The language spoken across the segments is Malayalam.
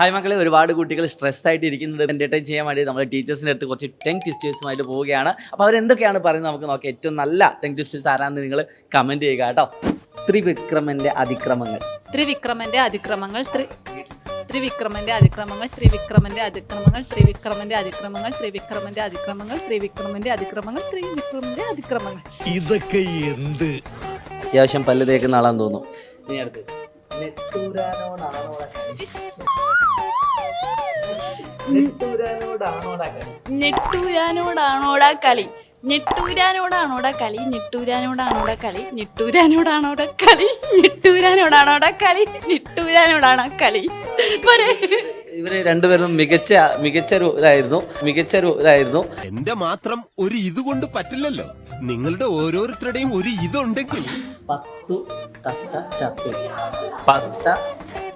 ഹായ് മക്കളെ, ഒരുപാട് കുട്ടികൾ സ്ട്രെസ് ആയിട്ട് ഇരിക്കുന്നത് എൻ്റർടൈൻ ചെയ്യാൻ വേണ്ടി നമ്മൾ ടീച്ചേഴ്സിൻ്റെ അടുത്ത് കുറച്ച് ടങ് ട്വിസ്റ്റേഴ്സുമായിട്ട് പോവുകയാണ്. അപ്പോൾ അവരെന്തൊക്കെയാണ് പറയുന്നത് നമുക്ക് നോക്കാം. ഏറ്റവും നല്ല ടങ് ട്വിസ്റ്റേഴ്സ് ആരാണെന്ന് നിങ്ങൾ കമൻറ്റ് ചെയ്യുക കേട്ടോ. ത്രിവിക്രമൻ്റെ അതിക്രമങ്ങൾ. ത്രിവിക്രമന്റെ അതിക്രമങ്ങൾ ത്രിവിക്രമന്റെ അതിക്രമങ്ങൾ ത്രിവിക്രമന്റെ അതിക്രമങ്ങൾ ത്രിവിക്രമന്റെ അതിക്രമങ്ങൾ ത്രിവിക്രമന്റെ അതിക്രമങ്ങൾ ത്രിവിക്രമന്റെ അതിക്രമങ്ങൾ ത്രിവിക്രമന്റെ അതിക്രമങ്ങൾ. ഇതൊക്കെ എന്ത്? അത്യാവശ്യം പല്ല് തേക്കുന്ന ആളാന്ന് തോന്നുന്നു. ഇനി അടുത്ത് നെട്ടൂരാനോടാണോടാ കളി. ഞെട്ടൂരാനോടാണോടാ കളി. ഞെട്ടൂരാനോടാണോടാ കളി. ഞെട്ടൂരാനോടാണോടാ കളി. ഞെട്ടൂരാനോടാണോടാ കളി. ഞെട്ടൂരാനോടാണോടാ കളി. ഞെട്ടൂരാനോടാണോ കളി. ഇവര് രണ്ടുപേരും മികച്ച ഒരു ഇതായിരുന്നു. എന്റെ മാത്രം ഒരു ഇത് കൊണ്ട് പറ്റില്ലല്ലോ. നിങ്ങളുടെ ഓരോരുത്തരുടെയും ഒരു ഇതുണ്ടെങ്കിൽ. പത്തു തത്ത ചത്തു. പത്ത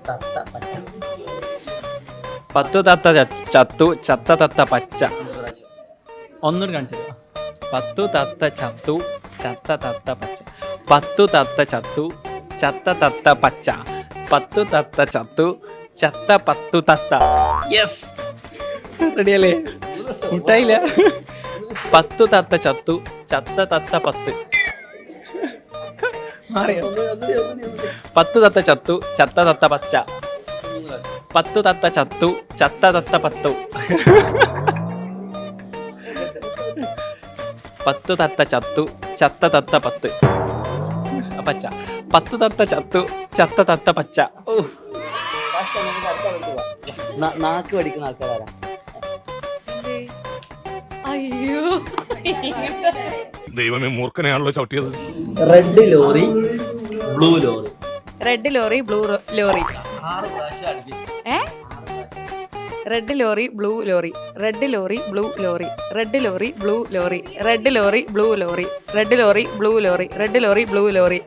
തത്ത പച്ച. പത്തു തത്ത ചത്തു ചത്ത തത്ത പച്ച. ഒന്നൂടി കാണിച്ചു. പത്തു തത്ത ചത്തു ചത്ത തത്ത പച്ച. പത്തു തത്ത ചത്തു ചത്ത തത്ത പച്ച. പത്തു തത്ത ചത്തു ചത്ത പത്തു തത്ത. യെസ്, റെഡിയല്ലേ? മുട്ടായില്ല. പത്തു തത്ത ചത്തു ചത്ത തത്ത പത്ത്. മാറിയോ? പത്തു തത്ത ചത്തു ചത്ത തത്ത പച്ച. പത്തു തത്ത ചത്തു ചത്ത തത്ത പത്തു. പത്തു തത്ത ചത്തു ചത്ത തത്ത പത്ത് പച്ച. പത്തു തത്ത ചത്തു ചത്ത തത്ത പച്ച. നാക്ക് പഠിക്കുന്ന ആൾക്കാരാ. അയ്യോ, ദൈവമേ, മൂർഖനെയാണല്ലോ ചവിട്ടിയത്. Red lorry blue lorry. Red lorry blue lorry. 6 പ്രാവശ്യം അടുപ്പിച്ചു. Red lorry blue lorry. Red lorry blue lorry. Red lorry blue lorry. Red lorry blue lorry. Red lorry blue lorry. Red lorry blue lorry.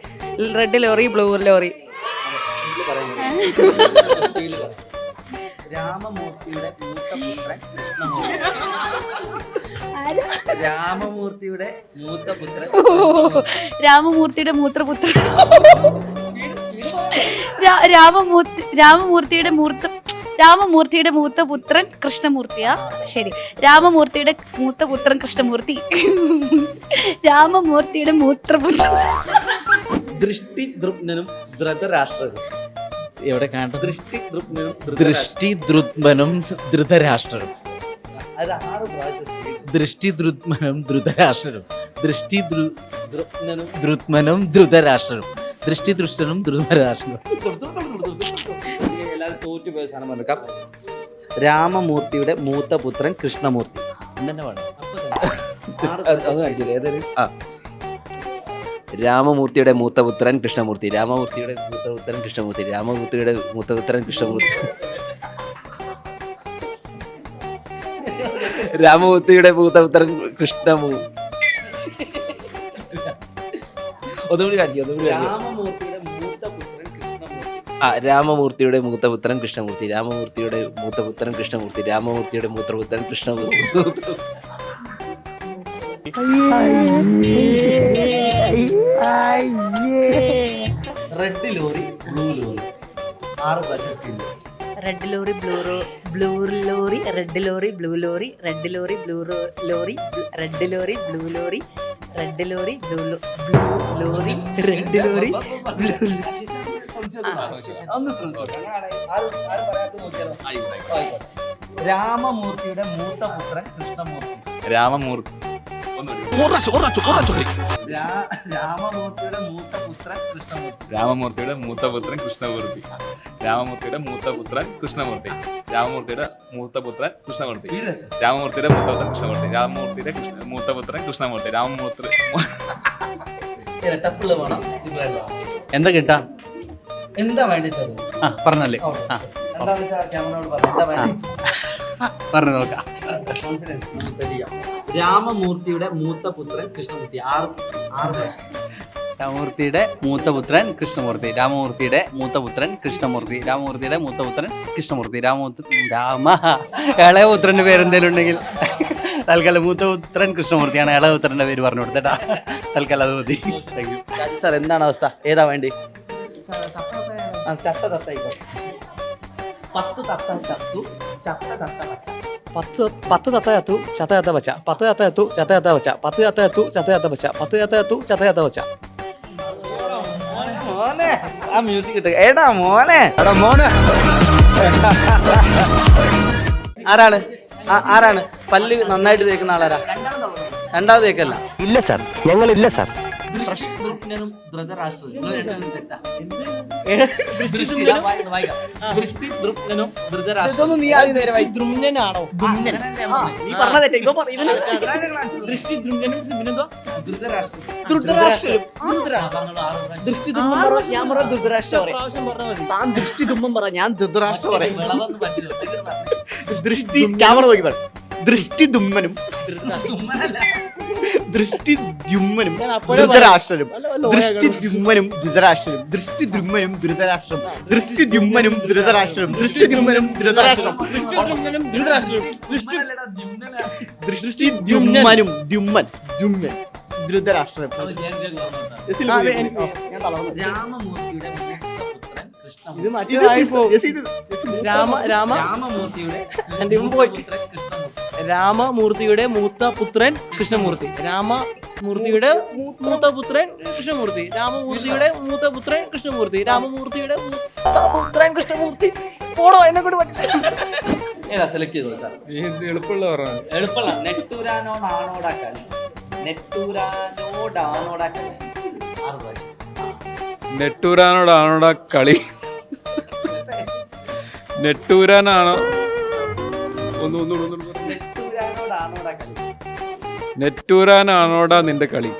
Red lorry blue lorry. രാമമൂർത്തിയുടെ മൂത്ത പുത്രൻ കൃഷ്ണമൂർത്തി. രാമമൂർത്തിയുടെ മൂത്ത പുത്രൻ. രാമമൂർത്തിയുടെ മൂത്രപുത്രൻ. രാമമൂർത്തിയുടെ മൂത്ത പുത്രൻ കൃഷ്ണമൂർത്തിയാ. ശരി, രാമമൂർത്തിയുടെ മൂത്ത പുത്രൻ കൃഷ്ണമൂർത്തി. രാമമൂർത്തിയുടെ മൂത്രപുത്രൻ. ദൃഷ്ടിദ്രുമ്നനും ധൃതരാഷ്ട്രനും. എവിടെ കാണട്ടെ? ദൃഷ്ടിദ്രുമ്നും ധൃതരാഷ്ട്രരും. അത് 6 പ്രാവശ്യം. ദൃഷ്ടിദ്രുത്മനും ധൃതരാഷ്ട്രരും. ദൃഷ്ടിദ്രുമ്നും ധൃതരാഷ്ട്രരും. ദൃഷ്ടിദൃഷ്ടനും ധൃതരാഷ്ട്രരും. എല്ലാവരും തോറ്റുപോയ സാധനം പറഞ്ഞേക്കാം. രാമമൂർത്തിയുടെ മൂത്ത പുത്രൻ കൃഷ്ണമൂർത്തി. രാമമൂർത്തിയുടെ മൂത്തപുത്രൻ കൃഷ്ണമൂർത്തി. രാമമൂർത്തിയുടെ മൂത്തപുത്രൻ കൃഷ്ണമൂർത്തി. രാമമൂർത്തിയുടെ മൂത്തപുത്രൻ കൃഷ്ണമൂർത്തി. രാമമൂർത്തിയുടെ മൂത്തപുത്രൻ കൃഷ്ണമൂർത്തി. ഒന്നുകൂടി കാണിക്കും. രാമമൂർത്തിയുടെ മൂത്തപുത്രൻ കൃഷ്ണമൂർത്തി. രാമമൂർത്തിയുടെ മൂത്തപുത്രൻ കൃഷ്ണമൂർത്തി. രാമമൂർത്തിയുടെ മൂത്തപുത്രൻ Krishnamurthy. Red lorry blue lorry. 6 പ്രാവശ്യം. Red lorry blue lorry. Red lorry blue lorry. Red lorry blue lorry. Red lorry blue lorry. Red lorry blue lorry. Red lorry blue. രാമമൂർത്തിയുടെ മൂത്ത പുത്രൻ കൃഷ്ണമൂർത്തി. രാമമൂർത്തി. രാമമൂർത്തിയുടെ മൂത്ത പുത്രൻ കൃഷ്ണമൂർത്തി. രാമമൂർത്തിയുടെ മൂത്തപുത്രൻ കൃഷ്ണമൂർത്തി. രാമമൂർത്തിയുടെ മൂത്തപുത്രൻ കൃഷ്ണമൂർത്തി. രാമമൂർത്തിയുടെ മൂത്തപുത്രൻ കൃഷ്ണമൂർത്തി. രാമമൂർത്തിയുടെ മൂത്തപുത്രൻ കൃഷ്ണമൂർത്തി. രാമമൂർത്തിയുടെ മൂത്തപുത്രൻ കൃഷ്ണമൂർത്തി. രാമമൂർത്തി. ഇരട്ടപ്പുള്ള വേണം. എന്താ കിട്ടാ? എന്താ വേണ്ടി സാർ? പറഞ്ഞല്ലേ? പറഞ്ഞു നോക്കാം. രാമമൂർത്തിയുടെ മൂത്ത പുത്രൻ കൃഷ്ണമൂർത്തി. 6 രാമമൂർത്തിയുടെ മൂത്തപുത്രൻ കൃഷ്ണമൂർത്തി. രാമമൂർത്തിയുടെ മൂത്തപുത്രൻ കൃഷ്ണമൂർത്തി. രാമമൂർത്തിയുടെ മൂത്തപുത്രൻ കൃഷ്ണമൂർത്തി. ഇളയപുത്രന്റെ പേരെന്തേലും ഉണ്ടെങ്കിൽ തൽക്കാലം മൂത്തപുത്രൻ കൃഷ്ണമൂർത്തിയാണ്. ഇളയപുത്രന്റെ പേര് പറഞ്ഞു കൊടുത്തേട്ടാ. തൽക്കാലം അത് മതി. Thank you sir. എന്താണ് അവസ്ഥ? ഏതാ വേണ്ടി? ചത്ത തത്തായിക്കോ. 10 തത്ത ചത്തു ചത്ത തത്ത പച്ച. 10 തത്ത ചത്തു ചത്ത ചത്ത പച്ച 10 തത്ത ചത്തു ചത്ത ചത്ത പച്ച 10 തത്ത ചത്തു ചത്ത ചത്ത പച്ച 10 തത്ത ചത്തു ചത്ത ചത്ത പച്ച. മോനെ ആ മ്യൂസിക് കിട്ടുക. എടാ മോനെ ആരാണ് ആരാണ് പല്ല് നന്നായിട്ട് തേക്കുന്ന ആളാരാ? രണ്ടാമത് തേക്കല്ല. ഇല്ല സാർ, ഞങ്ങളില്ല സാർ. ദൃഷ്ടിദ്രുമ്നനും ധൃതരാഷ്ട്രനും. നിങ്ങൾ രണ്ടുപേരും set ആ. ദൃഷ്ടിദ്രുമ്നനും ധൃതരാഷ്ട്രനും. ദ്രുമ്നനാണോ? നീ പറഞ്ഞ തെറ്റ്. ഇപ്പൊ പറ, ഇവന് ദൃഷ്ടി ദ്രുമ്നനും പിന്നെന്തോ ധൃതരാഷ്ട്രം. ധൃതരാഷ്ട്രം. ദൃഷ്ടി ഞാൻ പറ ധൃതരാഷ്ട്ര പറയും. പ്രാവശ്യം പറഞ്ഞാൽ മതി. താൻ ദൃഷ്ടി തുമ്പം പറ, ഞാൻ ധൃതരാഷ്ട്ര പറയും. വിളവൊന്നും പറ്റില്ല. ദൃഷ്ടി ക്യാമറ നോക്കി പറ. ദൃഷ്ടി ദുമ്മനും ഉമ്മനല്ല. ദൃഷ്ടി ദ്യുമ്മനും ഞാൻ അപ്പോഴേ ധൃതരാഷ്ട്രനും. വല്ല വല്ല ദൃഷ്ടി ദ്യുമ്മനും ധൃതരാഷ്ട്രനും. ദൃഷ്ടി ദ്യുമ്മനും ധൃതരാഷ്ട്രം. ദൃഷ്ടി ദ്യുമ്മനും ധൃതരാഷ്ട്രം. ദൃഷ്ടി ദ്യുമ്മനും ധൃതരാഷ്ട്രം. ദ്രുമ്നനും ധൃതരാഷ്ട്രം. ഉമ്മനല്ലടാ, ദ്യുമ്നനാ. ദൃഷ്ടി ദ്യുമ്മനും ദ്യുമ്മൻ ദ്യുമ്മൻ ധൃതരാഷ്ട്രം. അത് ജയൻ പറഞ്ഞതാ. യെസിൽ അതെ, പോയി. എനിക്ക് ഞാൻ തളർന്നു. രാമമൂർത്തിയുടെ മൂത്തപുത്രൻ കൃഷ്ണമൂർത്തി. ഇത് ഇത് മറ്റേതായി പോകും. യെസ് ഇത് യെസ് രാമമൂർത്തിയുടെ എൻ്റെ മുമ്പ് പോയി. മൂത്തപുത്രൻ കൃഷ്ണമൂർത്തി. രാമമൂർത്തിയുടെ മൂത്ത പുത്രൻ കൃഷ്ണമൂർത്തി. രാമമൂർത്തിയുടെ മൂത്ത പുത്രൻ കൃഷ്ണമൂർത്തി. രാമമൂർത്തിയുടെ മൂത്ത പുത്രൻ കൃഷ്ണമൂർത്തി. രാമമൂർത്തിയുടെ മൂത്ത പുത്രൻ കൃഷ്ണമൂർത്തി. പോടോ, എന്നെ കൊണ്ട് പറ്റില്ല. ഏതാ സെലക്ട് ചെയ്തോളൂ സാർ. എളുപ്പമുള്ള പറഞ്ഞു. എളുപ്പമല്ല. നെട്ടൂരാനോടാണോടാ കളി. നെട്ടൂരാനോടാണോടാ കളി. 6 പ്രാവശ്യം. നെട്ടൂരാനോടാണോടാ കളി? നെട്ടൂരാനാണോ? ഒന്ന് നെട്ടൂരാനോടാണോടാ കളി. നെട്ടൂരാനാണോടാ നിന്റെ കളി?